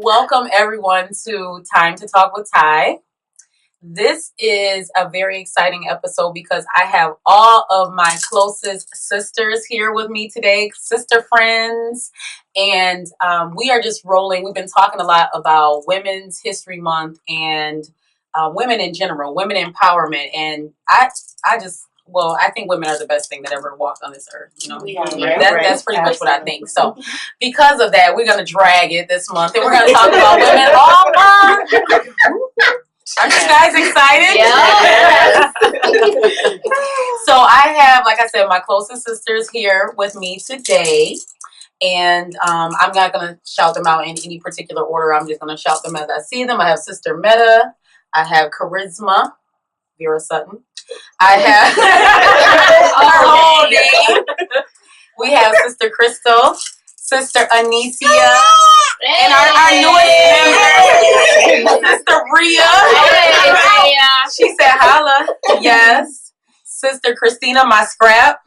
welcome everyone to Time to Talk with Ty. This is a very exciting episode because I have all of my closest sisters here with me today, sister friends, and we are just rolling. We've been talking a lot about Women's History Month and women in general, women empowerment, and I think women are the best thing that ever walked on this earth. You know, that's pretty much what I think. So, because of that, we're going to drag it this month, and we're going to talk about women all month. Aren't you guys excited? Yeah. So I have, like I said, my closest sisters here with me today. And I'm not going to shout them out in any particular order. I'm just going to shout them as I see them. I have Sister Meta. I have Charisma, Vera Sutton. I have her whole name. We have Sister Crystal, Sister Anicia, and our newest member, Sister Rhea. She said holla. Yes. Sister Christina, my scrap.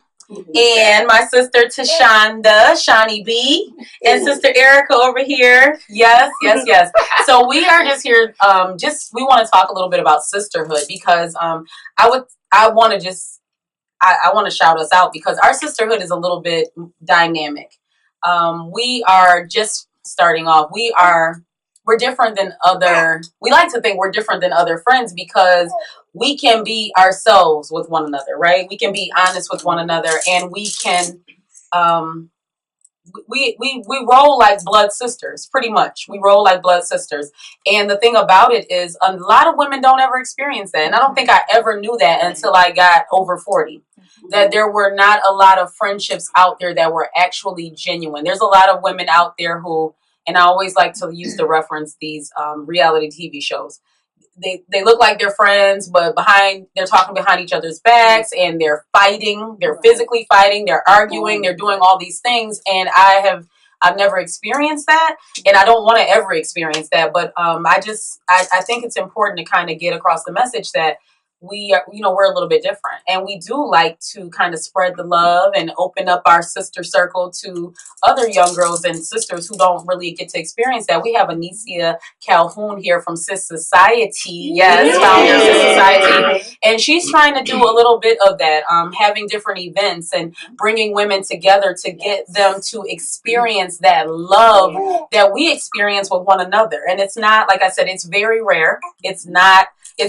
And my sister Tashonda, Shawnee B, and Sister Erica over here. Yes. So we are just here. We want to talk a little bit about sisterhood because I want to shout us out because our sisterhood is a little bit dynamic. We are just starting off. We're different than other. We like to think we're different than other friends because we can be ourselves with one another, right? We can be honest with one another, and we can we roll like blood sisters, pretty much. We roll like blood sisters. And the thing about it is a lot of women don't ever experience that. And I don't think I ever knew that until I got over 40. That there were not a lot of friendships out there that were actually genuine. There's a lot of women out there who, and I always like to use the reference these reality TV shows. They look like they're friends, but they're talking behind each other's backs, and they're fighting. They're physically fighting. They're arguing. They're doing all these things, and I've never experienced that, and I don't want to ever experience that. But I think it's important to kind of get across the message that we're a little bit different, and we do like to kind of spread the love and open up our sister circle to other young girls and sisters who don't really get to experience that. We have Anicia Calhoun here from Sis Society, founder of Sis Society, and she's trying to do a little bit of that, having different events and bringing women together to get them to experience that love that we experience with one another. And it's not, like I said, it's very rare. It's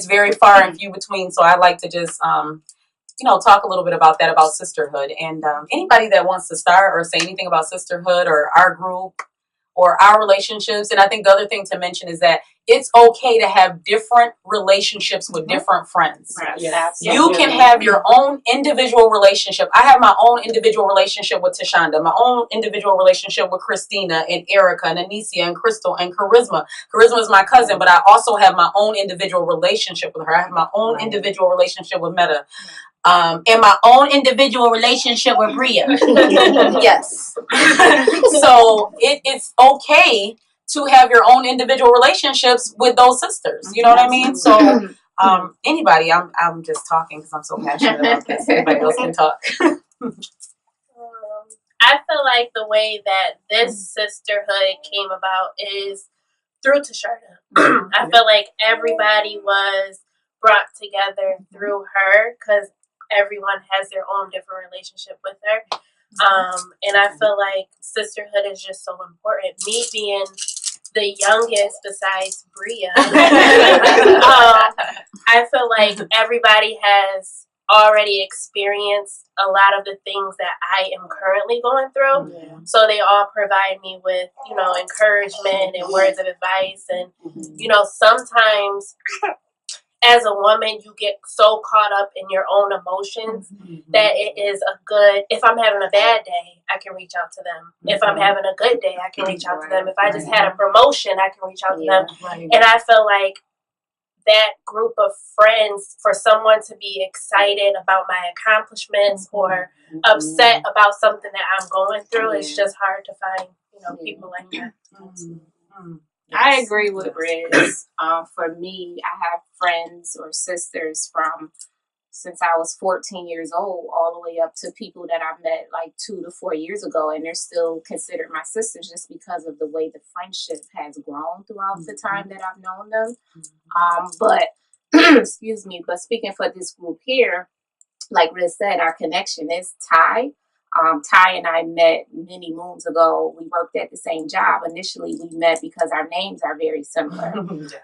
very far and few between. So I like to just, talk a little bit about that, about sisterhood. And anybody that wants to start or say anything about sisterhood or our group or our relationships. And I think the other thing to mention is that it's okay to have different relationships with different friends. Yes. You can have your own individual relationship. I have my own individual relationship with Tashonda, my own individual relationship with Christina and Erica and Anicia and Crystal and Charisma. Charisma is my cousin, but I also have my own individual relationship with her. I have my own individual relationship with Meta. And my own individual relationship with Bria. Yes. So it's okay to have your own individual relationships with those sisters. You know what I mean? So anybody, I'm just talking because I'm so passionate about this. Anybody else can talk. I feel like the way that this sisterhood came about is through Tashonda. I feel like everybody was brought together through her because everyone has their own different relationship with her. And I feel like sisterhood is just so important. Me being the youngest besides Bria, I feel like everybody has already experienced a lot of the things that I am currently going through. Yeah. So they all provide me with, encouragement and words of advice. And, sometimes as a woman, you get so caught up in your own emotions that it is if I'm having a bad day, I can reach out to them. If I'm having a good day, I can reach out to them. If I just had a promotion, I can reach out to them. Right. And I feel like that group of friends, for someone to be excited about my accomplishments or upset about something that I'm going through, it's just hard to find, people like that. I agree with Riz. For me, I have friends or sisters from since I was 14 years old, all the way up to people that I met like 2 to 4 years ago, and they're still considered my sisters just because of the way the friendship has grown throughout the time that I've known them. But excuse me, but speaking for this group here, like Riz said, our connection is Ty. Ty and I met many moons ago. We worked at the same job. Initially, we met because our names are very similar.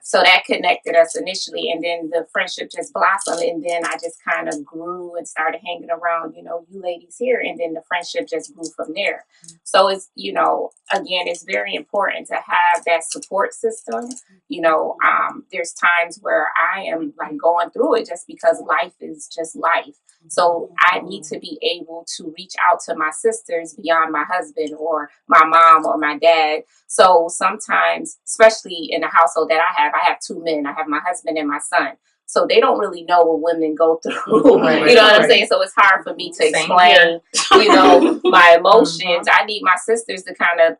So that connected us initially. And then the friendship just blossomed. And then I just kind of grew and started hanging around, you ladies here. And then the friendship just grew from there. So it's, again, it's very important to have that support system. There's times where I am like going through it just because life is just life. So I need to be able to reach out to my sisters beyond my husband or my mom or my dad. So sometimes, especially in the household that I have 2 men. I have my husband and my son. So they don't really know what women go through. Right. You know what I'm saying? So it's hard for me to explain, my emotions. I need my sisters to kind of,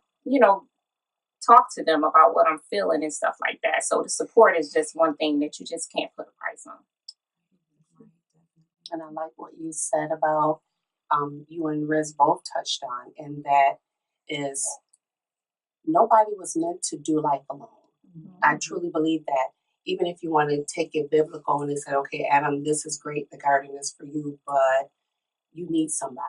talk to them about what I'm feeling and stuff like that. So the support is just one thing that you just can't put a price on. And I like what you said about you and Riz both touched on, and that is nobody was meant to do life alone. I truly believe that. Even if you want to take it biblical and say, okay, Adam, this is great, the garden is for you, but you need somebody.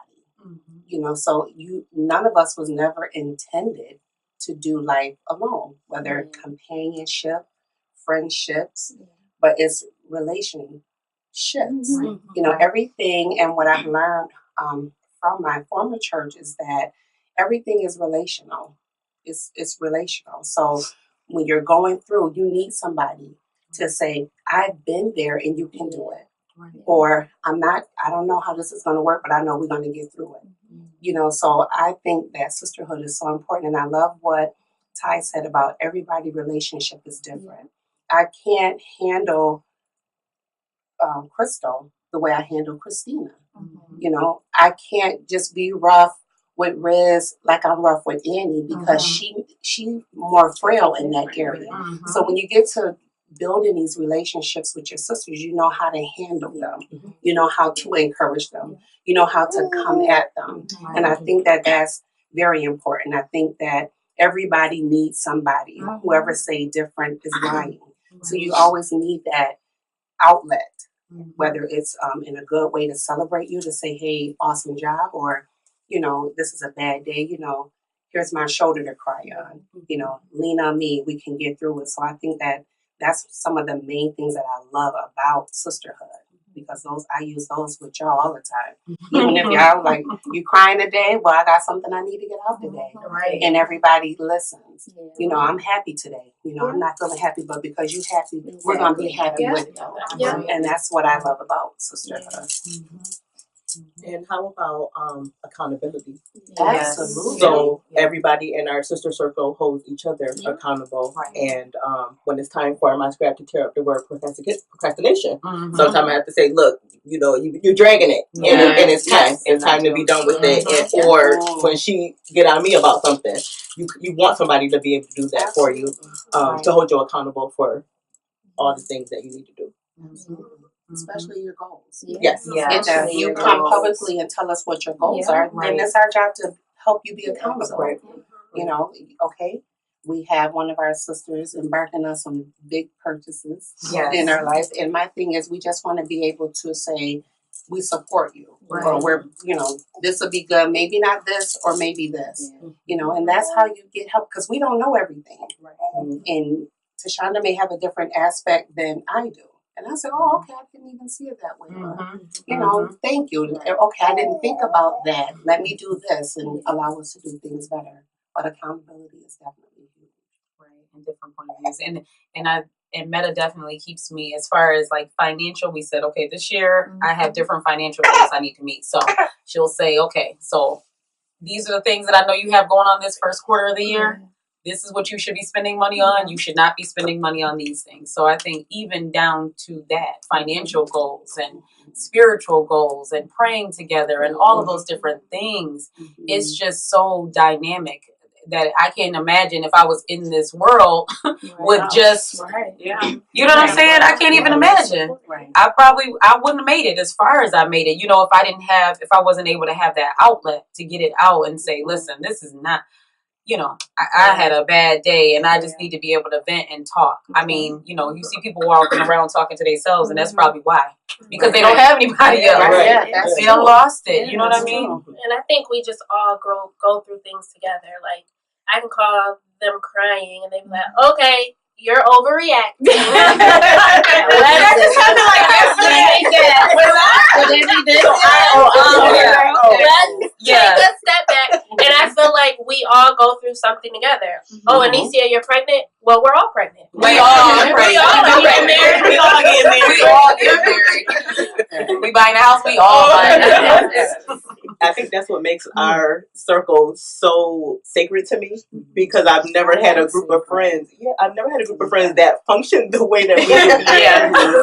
So none of us was never intended to do life alone, whether companionship, friendships, but it's relationships. Everything, and what I've learned from my former church is that everything is relational. It's relational. So when you're going through, you need somebody to say, I've been there and you can do it. Right. Or I don't know how this is going to work, but I know we're going to get through it. So I think that sisterhood is so important. And I love what Ty said about everybody's relationship is different. I can't handle Crystal the way I handle Christina. I can't just be rough with Riz like I'm rough with Annie because she more frail in that area. So when you get to building these relationships with your sisters, you know how to handle them. You know how to encourage them. You know how to come at them. And I think that that's very important. I think that everybody needs somebody. Whoever say different is lying. So you always need that outlet. Whether it's in a good way to celebrate you, to say, hey, awesome job, or, this is a bad day, here's my shoulder to cry on, lean on me, we can get through it. So I think that that's some of the main things that I love about sisterhood, because I use those with y'all all the time. Even if y'all like, you crying today, well, I got something I need to get out today. Right. And everybody listens. I'm happy today. I'm not feeling happy, but because you're happy, we're going to be happy with it. And that's what I love about sisterhood. And how about accountability? Absolutely. So everybody in our sister circle holds each other accountable. Right. And when it's time for my scrap to tear up the word procrastination, sometimes I have to say, look, you're dragging it, and it's time. It's time to be done with it. Or when she get on me about something, you want somebody to be able to do that for you, to hold you accountable for all the things that you need to do. Especially your goals. Yes. If you come publicly and tell us what your goals are, then it's our job to help you be accountable. Right. Okay, we have one of our sisters embarking on some big purchases in our life. And my thing is, we just want to be able to say, we support you. Right. Or we're, this will be good. Maybe not this, or maybe this. And that's how you get help, because we don't know everything. Right. And Tashonda may have a different aspect than I do. And I said, oh, okay, I didn't even see it that way. Thank you. Okay, I didn't think about that. Let me do this and allow us to do things better. But accountability is definitely huge. Right, and different point of views. And Meta definitely keeps me, as far as like financial, we said, okay, this year I have different financial goals I need to meet. So she'll say, okay, so these are the things that I know you have going on this first quarter of the year. This is what you should be spending money on. You should not be spending money on these things. So I think even down to that, financial goals and spiritual goals and praying together and all of those different things, it's just so dynamic. that I can't imagine if I was in this world would just, you know what I'm saying? I can't even imagine. I wouldn't have made it as far as I made it. You know, if I wasn't able to have that outlet to get it out and say, listen, this is not, you know, I had a bad day and I just need to be able to vent and talk. I mean, you know, you see people walking around talking to themselves, and that's probably why. Because they don't have anybody else. They done lost it. You know what I mean? And I think we just all go through things together. Like, I can call them crying and they be like, okay, you're overreacting. That just happened like yesterday. Take a step back. And I feel like we all go through something together. Oh, Anicia, you're pregnant? Well, we're all pregnant. We all get married. We all get married. We buying a house. We all buying a house. I think that's what makes our circle so sacred to me, because I've never had a group of friends. Yeah, I've never had a group of friends that function the way that we do.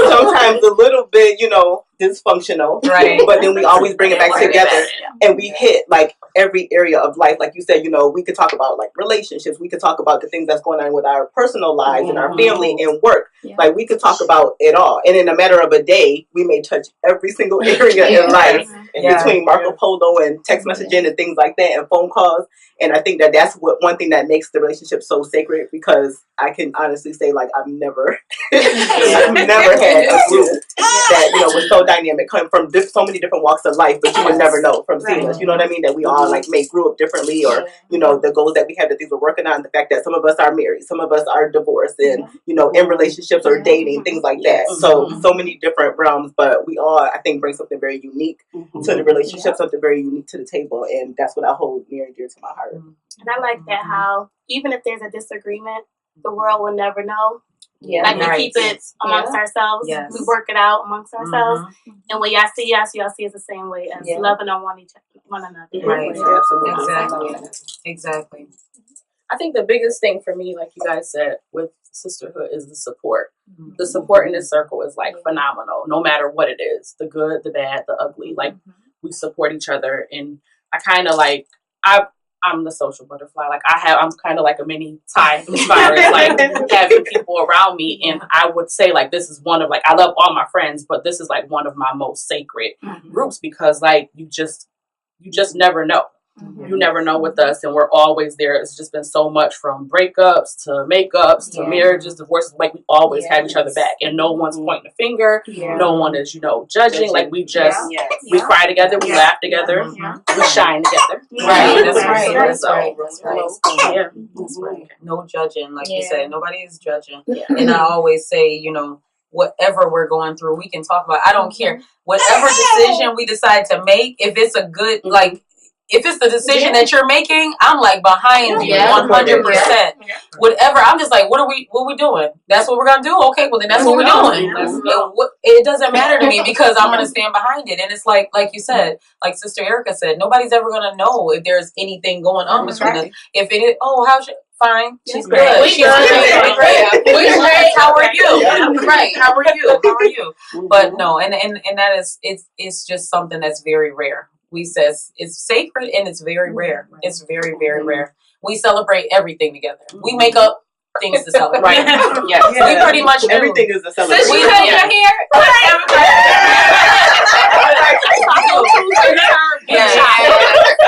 Sometimes a little bit, you know, dysfunctional, right? But then we always bring it back together, and we hit like every area of life. Like you said, you know, we could talk about like relationships. We could talk about the things that's going on with our personal lives and our family and work. Like we could talk about it all, and in a matter of a day, we may touch every single area in life, between Marco Polo and text messaging and things like that, and phone calls. And I think that that's one thing that makes the relationship so sacred, because I can honestly say, like, I've never had a group that, you know, was so dynamic, coming from so many different walks of life, but you would never know from seeing us. You know what I mean? That we all like grew up differently, or you know, the goals that we have, the things we're working on, the fact that some of us are married, some of us are divorced, and you know, in relationships or dating, things like that. So many different realms, but we all, I think, bring something very unique to the relationship, something very unique to the table, and that's what I hold near and dear to my heart. And I like that how even if there's a disagreement, the world will never know. Yeah, like we keep it amongst ourselves. Yes. We work it out amongst ourselves, and when y'all see us the same way as loving on one another. Right. Absolutely. Exactly. I think the biggest thing for me, like you guys said, with sisterhood is the support. The support in this circle is like phenomenal, no matter what it is, the good, the bad, the ugly. Like we support each other, and I kind of like I'm the social butterfly. Like I'm kind of like a mini Tyme as far as like having people around me. And I would say like this is one of like, I love all my friends, but this is like one of my most sacred groups, because like you just never know. You never know with us, and we're always there. It's just been so much, from breakups to makeups to marriages, divorces. Like we always have each other back, and no one's pointing a finger. No one is, you know, judging. Like we just we cry together, we laugh together, we shine together. Right. That's right. That's right. That's right. No judging, like you said. Nobody is judging. And I always say, you know, whatever we're going through, we can talk about. I don't care. Whatever decision we decide to make, if it's a good, like, if it's the decision that you're making, I'm like behind you 100%. Whatever, I'm just like, what are we doing? That's what we're gonna do? Okay, well then that's what we're doing. It doesn't matter to me, because I'm gonna stand behind it. And it's like you said, like Sister Erica said, nobody's ever gonna know if there's anything going on between us. If it is, how's fine. She's good. She's great. How are you? Right. How are you? But no, and that is, it's just something that's very rare. We says it's sacred, and it's very rare. It's very, very rare. We celebrate everything together. We make up things to celebrate. We pretty much do. Everything is a celebration. We cut your hair.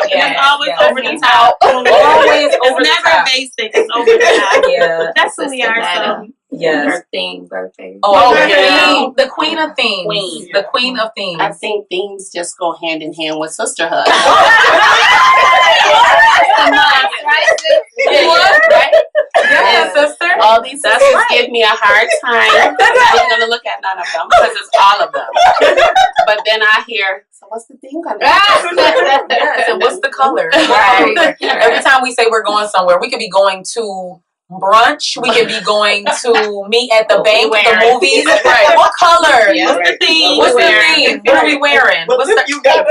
It's always over the top. Always over the never top. basic. It's over the top. Yeah. That's who we are. So. Yes. Her theme, birthday. The queen of themes. The queen of themes. I think themes just go hand in hand with sisterhood. Yeah, sister. All these sisters give me a hard time. I'm going to look at none of them, because it's all of them. But then I hear, so what's the theme going to be? Yes, and what's the color? Right. Every time we say we're going somewhere, we could be going to brunch. We could be going to meet at the bank, the movies. Right. What color? Yeah. What's the theme? What's the theme? What are we wearing? What lip you got?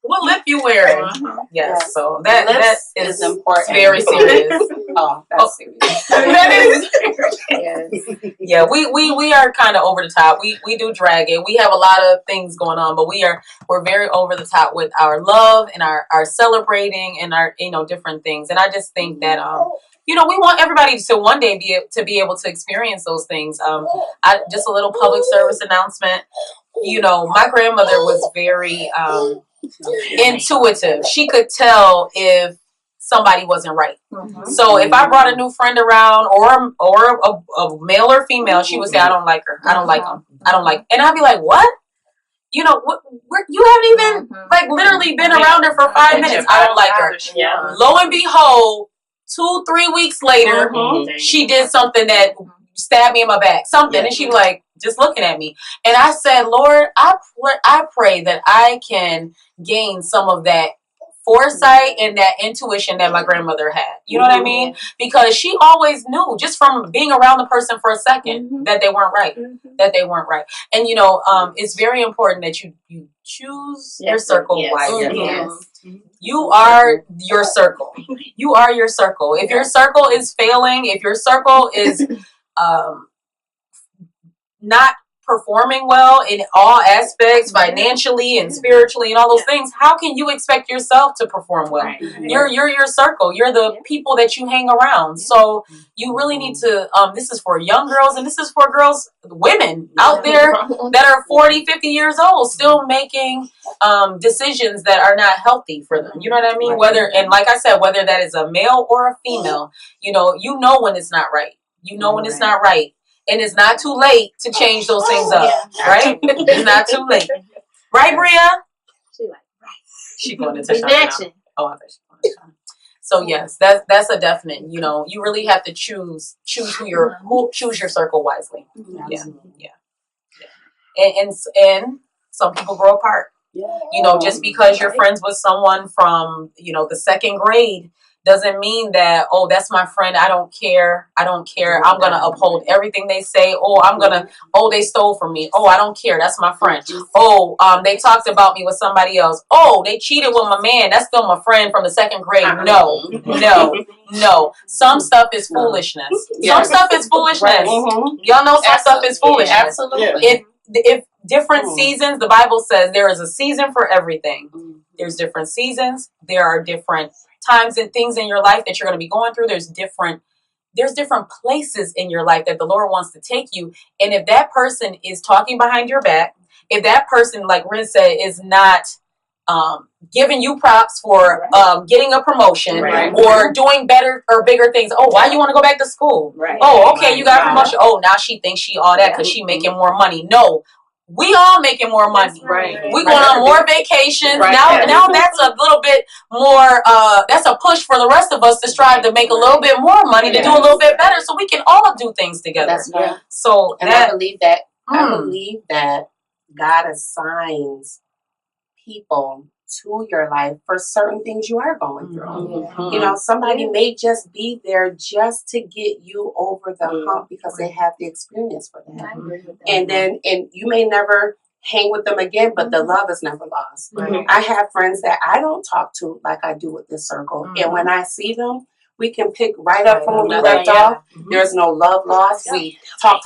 What lip you wearing? Yes. So that is important. very serious. Oh, that's serious. That is Yes. yeah, we are kind of over the top. We do drag it. We have a lot of things going on, but we're very over the top with our love and our celebrating and our different things. And I just think that we want everybody to one day be able to experience those things. I just a little public service announcement. My grandmother was very intuitive. She could tell if somebody wasn't right. So if I brought a new friend around or a male or female, she would say, I don't like her. I don't like him. I don't like. And I'd be like, what? You haven't even like literally been around her for 5 minutes. I don't like her. Yeah. Lo and behold, 2-3 weeks later, she did something that stabbed me in my back. Something, and she was like just looking at me. And I said, Lord, I pray that I can gain some of that foresight and that intuition that my grandmother had. You know what I mean? Because she always knew just from being around the person for a second that they weren't right. That they weren't right. And it's very important that you choose your circle wisely. Yes. You are your circle. You are your circle. If your circle is failing, if your circle is not performing well in all aspects, financially and spiritually and all those things, how can you expect yourself to perform well? You're your circle. You're the people that you hang around. So you really need to, this is for young girls and this is for women out there that are 40, 50 years old, still making decisions that are not healthy for them. You know what I mean? And like I said, whether that is a male or a female, you know when it's not right. You know when it's not right. And it's not too late to change those things up, right? It's not too late. Right, Bria? She going into China. Oh, I bet she's going to China. So yes, that's a definite. You really have to choose choose your circle wisely. Yeah. And some people grow apart. Just because you're friends with someone from the second grade doesn't mean that, that's my friend. I don't care. I'm going to uphold everything they say. They stole from me. I don't care. That's my friend. They talked about me with somebody else. They cheated with my man. That's still my friend from the second grade. No. Some stuff is foolishness. Some stuff is foolishness. Y'all know some stuff is foolishness. Absolutely. If different seasons, the Bible says there is a season for everything. There's different seasons. There are different times and things in your life that you're going to be going through. There's different places in your life that the Lord wants to take you. And if that person is talking behind your back, if that person, like Riz said, is not giving you props for getting a promotion or doing better or bigger things. Why you want to go back to school? You got a promotion. Now she thinks she all that because she making more money. No. We all making more money. We going on more vacations. Now that's a little bit more, that's a push for the rest of us to strive to make a little bit more money, to do a little bit better so we can all do things together. That's right. So I believe that God assigns people to your life for certain things you are going through. Somebody may just be there just to get you over the hump because they have the experience for that. And you may never hang with them again, but the love is never lost. I have friends that I don't talk to like I do with this circle. And when I see them, we can pick right up from where we left off. There's no love lost. We talk,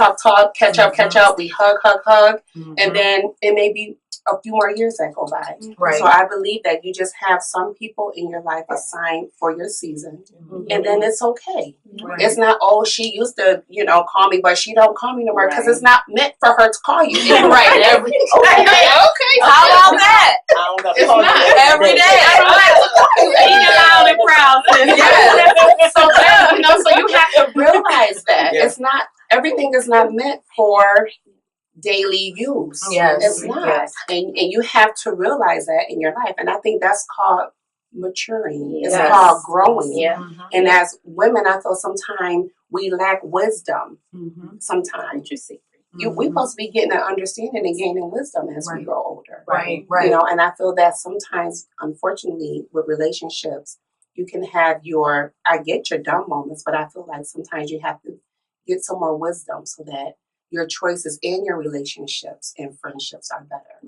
catch up. We hug. And then it may be a few more years that go by. So I believe that you just have some people in your life assigned for your season. And then it's okay. It's not, she used to, call me, but she don't call me no more because it's not meant for her to call you. Okay. How about that? It's not. Every day. Loud and proud. So you have to realize that it's not, everything is not meant for daily use. It's not. And you have to realize that in your life. And I think that's called maturing. It's called growing. And as women, I feel sometimes we lack wisdom. Sometimes. We're supposed to be getting an understanding and gaining wisdom as we grow older. Right. And I feel that sometimes, unfortunately, with relationships, you can have I get your dumb moments, but I feel like sometimes you have to get some more wisdom so that your choices in your relationships and friendships are better.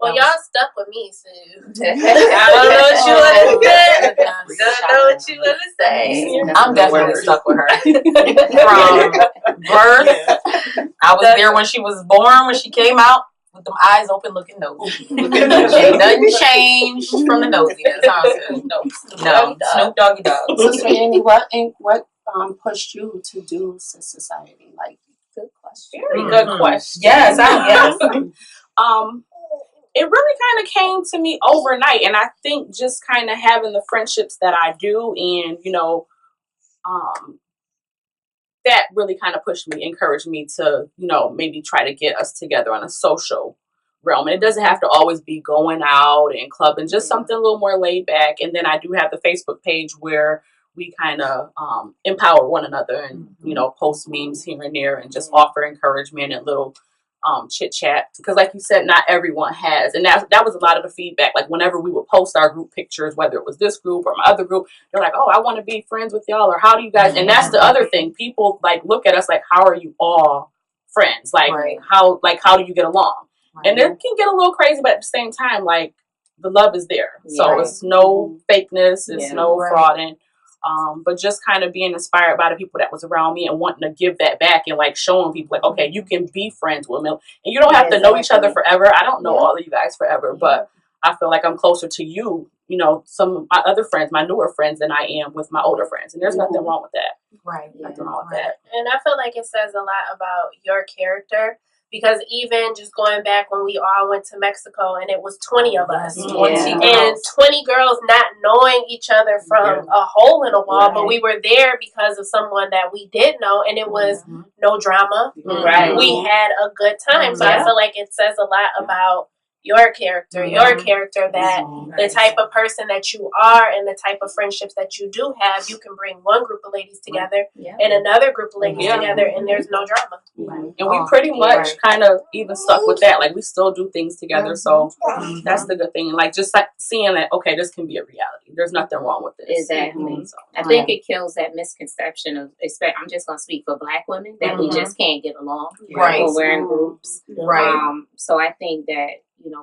Well, y'all stuck with me, so I don't know what you want to say. Don't know what you want to say. I'm definitely stuck with her. From birth, I was there when she was born, when she came out, with them eyes open looking nosy. And nothing changed from the nosiness. No. Snoop Doggy Dog. Sister Annie, what pushed you to do society? Like, Good question. Very good question. Yes, yes. It really kind of came to me overnight, and I think just kind of having the friendships that I do, and that really kind of pushed me, encouraged me to maybe try to get us together on a social realm. And it doesn't have to always be going out and clubbing, just something a little more laid back. And then I do have the Facebook page where we kind of empower one another and post memes here and there and just offer encouragement and little chit chat, because like you said, not everyone has, and that was a lot of the feedback. Like whenever we would post our group pictures, whether it was this group or my other group, they're like, "Oh, I want to be friends with y'all," or "How do you guys?" And that's the other thing. People like look at us like, "How are you all friends? Like how do you get along?" And it can get a little crazy, but at the same time, like the love is there, so it's no fakeness, it's no frauding. But just kind of being inspired by the people that was around me and wanting to give that back and like showing people like, okay, you can be friends with me and you don't have to know each other forever. I don't know all of you guys forever, but I feel like I'm closer to you, some of my other friends, my newer friends, than I am with my older friends. And there's nothing wrong with that. Nothing wrong with that. And I feel like it says a lot about your character. Because even just going back when we all went to Mexico and it was 20 of us. And 20 girls not knowing each other from a hole in a wall, but we were there because of someone that we did know, and it was no drama. We had a good time. So I feel like it says a lot about your character, that the type of person that you are and the type of friendships that you do have, you can bring one group of ladies together and another group of ladies together, and there's no drama. And we pretty much kind of even stuck with that. Like we still do things together, so that's the good thing. Like just like seeing that, okay, this can be a reality. There's nothing wrong with this. Exactly. So, I think it kills that misconception of, I'm just going to speak for Black women, that we just can't get along when we're in groups. So I think that,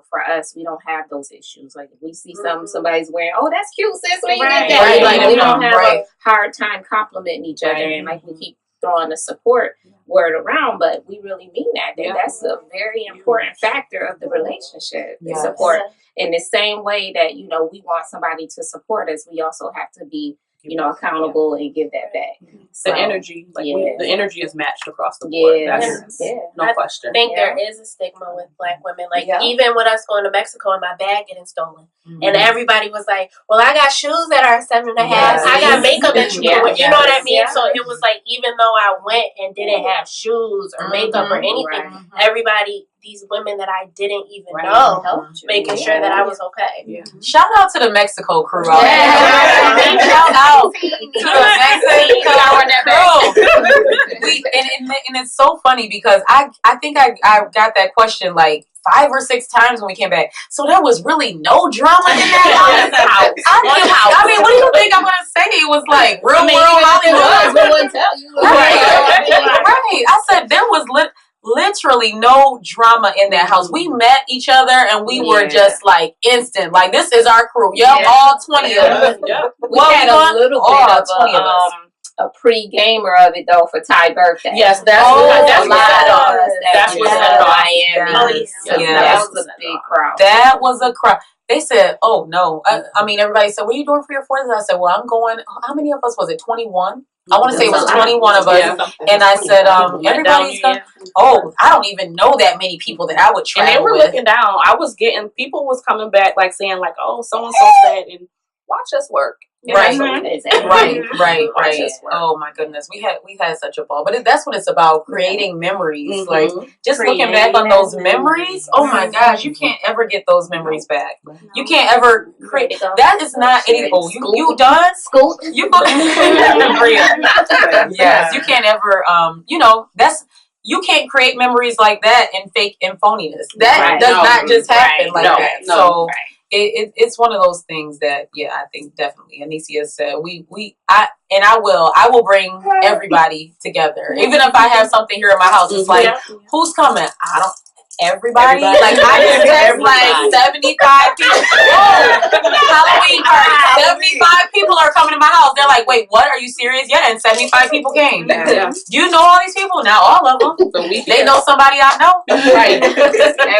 for us, we don't have those issues. Like if we see somebody's wearing, oh, that's cute, sis. We don't have a hard time complimenting each other, and like we keep throwing the support word around, but we really mean that. That's a very important factor of the relationship. Support in the same way that we want somebody to support us, we also have to be accountable and give that back. The energy, the energy is matched across the board. That's no question. I think there is a stigma with Black women. Like even with us going to Mexico and my bag getting stolen, and everybody was like, "Well, I got shoes that are 7.5. I got makeup that you can wear." You know what I mean? So it was like even though I went and didn't have shoes or makeup or anything, everybody. These women that I didn't even know, making sure that I was okay. Shout out to the Mexico crew. Shout out to the Mexico crew. And it's so funny because I think I got that question like 5 or 6 times when we came back. So there was really no drama in that house. I mean, what do you think I'm going to say? It was like real world Hollywood. We wouldn't tell you. Right. I said there was literally no drama in that house. We met each other and we were just like instant. Like this is our crew. All 20 of us. We had a little bit of a pre-gamer of it though for Ty's birthday. Yes, that's a lot of us. That's what Miami. That was a big crowd. That was a crowd. They said, "Oh no!" I mean, everybody said, "What are you doing for your 40th?" I said, "Well, I'm going." How many of us was it? 21. I want to say it was 21 of us. And I said, everybody's going. Oh, I don't even know that many people that I would travel with. And they were looking down. People was coming back like saying like, "Oh, so and so said," and watch us work. Right. Oh my goodness, we've had such a ball, but that's what it's about, creating memories. Like just looking back on those memories. Oh my gosh, you can't ever get those memories back. You can't ever create. That is not anything. Oh, you done? School. You go. Yes, you can't ever. You can't create memories like that and fake and phoniness. That does not just happen like that. So. It's one of those things that I think definitely Anicia said I will bring everybody together, even if I have something here in my house. It's like, who's coming? everybody. Like I just text like 75 people. Halloween party. 75 people are coming to my house. They're like, wait, what? Are you serious? Yeah, and 75 people came. Yeah. You know all these people? Not all of them. So They know somebody I know. Right.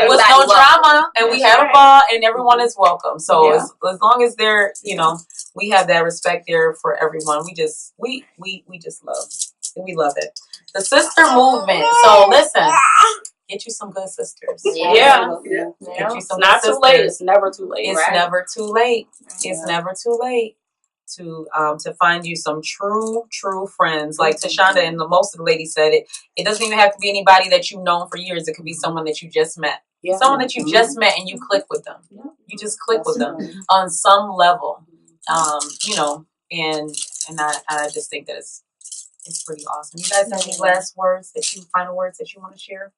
With no drama, and we had a ball, and everyone is welcome. So as long as they're, we have that respect there for everyone. We just love it. The sister movement. So listen, get you some good sisters. Yeah. Get you some Not good too late. sisters. It's never too late. It's never too late. It's never too late to find you some true friends. Like Tashonda and most of the ladies said it. It doesn't even have to be anybody that you've known for years. It could be someone that you just met. Yeah. Someone that you just met and you click with them. You just click with them on some level. And I just think that it's pretty awesome. You guys have any final words that you want to share?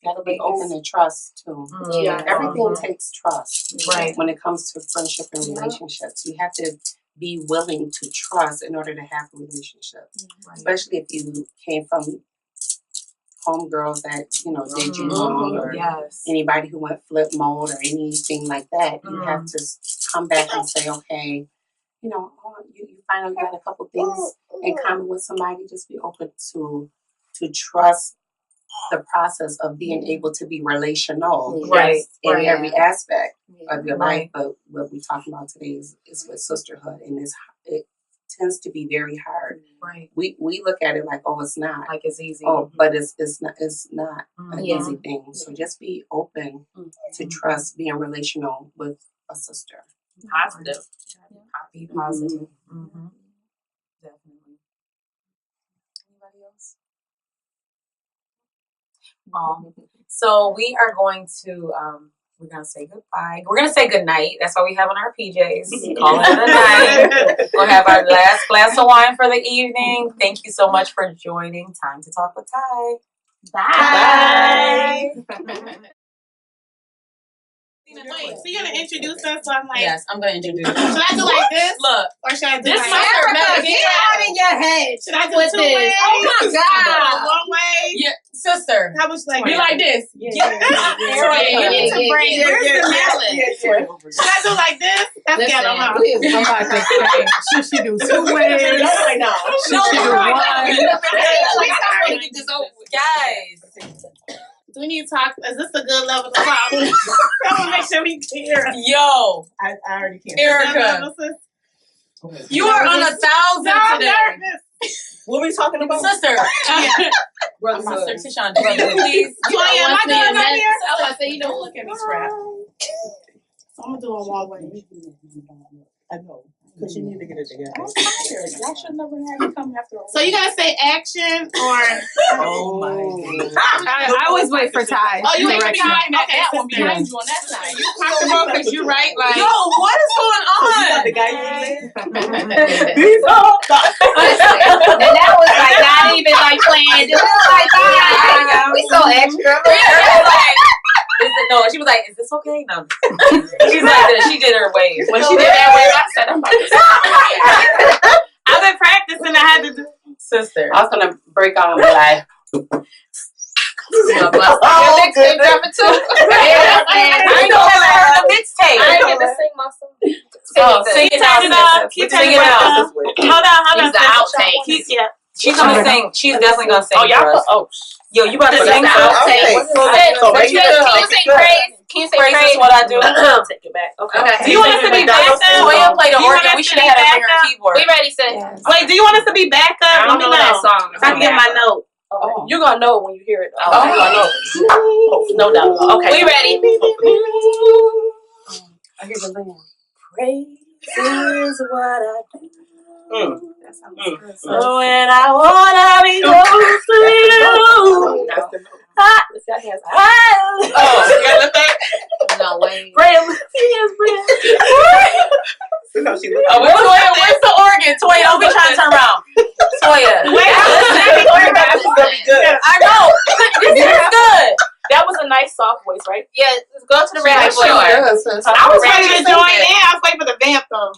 Gotta be open to trust too. Yeah. Everything takes trust. Right. When it comes to friendship and relationships, you have to be willing to trust in order to have a relationship. Right. Especially if you came from homegirls that, did you wrong, or anybody who went flip mode or anything like that. You have to come back and say, okay, you find out you got a couple things in common with somebody. Just be open to trust the process of being able to be relational, in every aspect of your life. But what we're talking about today is with sisterhood, and it tends to be very hard. Right. We look at it like, oh, it's not like it's easy. Oh, but it's not an easy thing. So just be open to trust being relational with a sister. Positive. Be positive. Mm-hmm. Definitely. Anybody else? So we are going to we're gonna say goodbye. We're gonna say good night. That's why we have on our PJs. Call it a night. We'll have our last glass of wine for the evening. Thank you so much for joining Time to Talk with Ty. Bye. Wait, so you're gonna introduce us? So I'm like, yes, I'm gonna introduce you. Should I do like this? Look, or should I do this like Erica, get out in your head. Should I do with 2 this? ways? Oh my god! One way. Yeah, sister. How much like Be like this. You need to bring. Where's the melon? Should I do like this? That's ghetto, huh? I'm about to say, should she do 2 ways? I know. Should she do 1? Guys. Do we need to talk? Is this a good level to talk? I want to make sure we clear. Yo. I already can't. Erica. You are on 1,000 today. What are we talking about? Sister. Sister Tishon, please. Am I doing up here? I say, you don't look at me scrap. So I'm going to do it one way. I know. Because you need to get it together. I'm tired. Y'all should never have me come after a So you got to say action or... Oh my God. I always wait for Ty. Oh, you wait for direction. Ty? Okay, that one sister. behind you on that side. You comfortable because you right, like... Yo, what is going on? The guy you And that was like not even like planned. It was like, we so extra. No, she was like, is this okay? No. She's like this. She did her wave. When she did that wave, I said, I'm about to I've been practicing. I had to do... Sister. I was gonna break out and be like, Oh, good. Dropping too. I ain't gonna heard the mixtape. I ain't get to sing my song. Sing it out. Keep sing it out. Hold on. These are outtakes. Yeah. She's gonna sing. She's definitely gonna sing. Oh, y'all. Yo, you about to sing? Can you say praise? Can you say Praise praise? is what I do. Take it back. Okay. Do you want us to be back up? Toya played the organ. We should have had her bring her keyboard. We ready, sis? Wait, do you want us to be back up? I don't know that song. I can get my note. Oh. You're going to know when you hear it. No doubt. Okay. We ready? I hear the land. Praise is what I do. That sounds good. So when I wanna be close to you, This guy has eyes. you gotta let that. No way. Pray. Yes, pray. No, she Toya, where's the organ? Toya, don't be trying to turn around. Toya. I know. This is good. That was a nice soft voice, right? Yeah, let's go to the radio. Sure. I was ready to join in. I was waiting for the vamp though.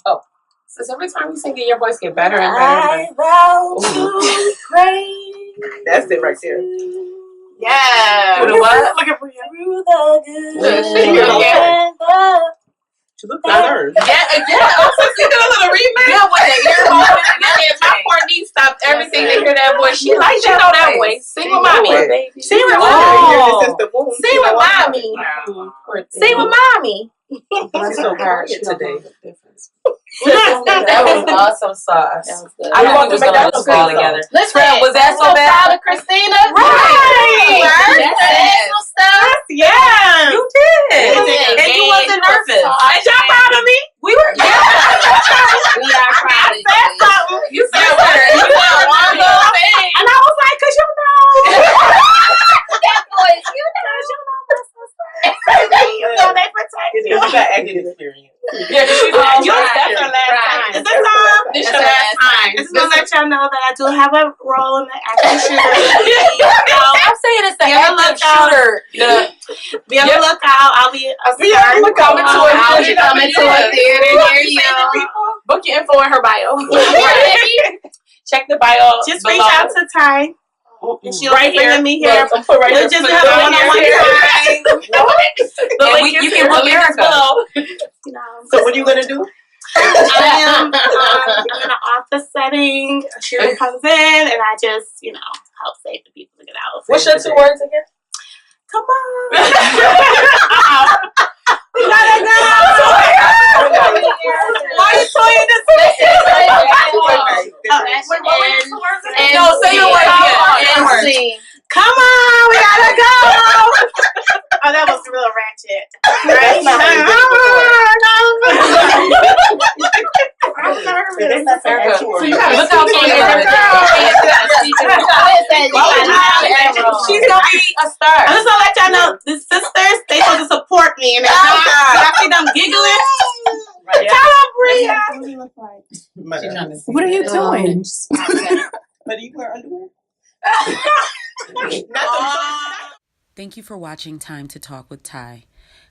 So every time you sing it, your voice get better and better. I vow to praise. That's it right there. Yeah. Through the what? Looking for you. Through the good. She looked at her. Yeah. Also, she did a little remix. Yeah, with the earphone and And my poor niece stopped everything to hear that voice. She like, she know that voice. Sing with mommy. Sing with mommy. Sing with mommy. Sing with mommy. She's so quiet today. That was awesome sauce. That was good. I thought we was going to fall together. Listen, Was that so bad? Christina? Right. Yes. Some stuff. Yeah. You did. And you wasn't nervous. And y'all proud of me? We were. Yeah. We are proud of Said you. something. You said Yeah, what? you You said one little thing. And I was like, cause you know. That voice, you You know they protect you. You got acting experience. Yeah, because she's That's right. her last time. Right. Is this time? This That's your her last time. This is gonna let y'all know that I do have a role in the action shooter. I'm saying it's the active shooter. Be on the lookout. I'll be a on the lookout. I'll be coming to a theater near you. Book your info in her bio. Check the bio. Just reach out to Tyme. And she'll be bringing me here. Look, I'm put right We'll here. just have a one-on-one time. The And link you is can book link is Erica. below. So what are you gonna do? I am in an office setting. A shooter comes in, and I just, help save the people to get out. What's your 2 words again? Come on. You gotta go. Why are you toying this? No, say your words again. Come on, we gotta go. Oh, that was real ratchet. That's not how you did I'm nervous. So you gotta look out for She's gonna be a star. I'm just gonna let y'all know, the sisters, they supposed to support me, and if not, when I see them giggling, tell them, Bria. What are you doing? But do you wear underwear? Thank you for watching Time to Talk with Ty.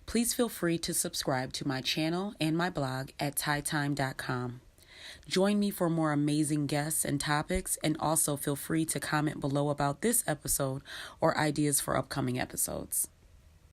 Please feel free to subscribe to my channel and my blog at tytime.com. Join me for more amazing guests and topics, and also feel free to comment below about this episode or ideas for upcoming episodes.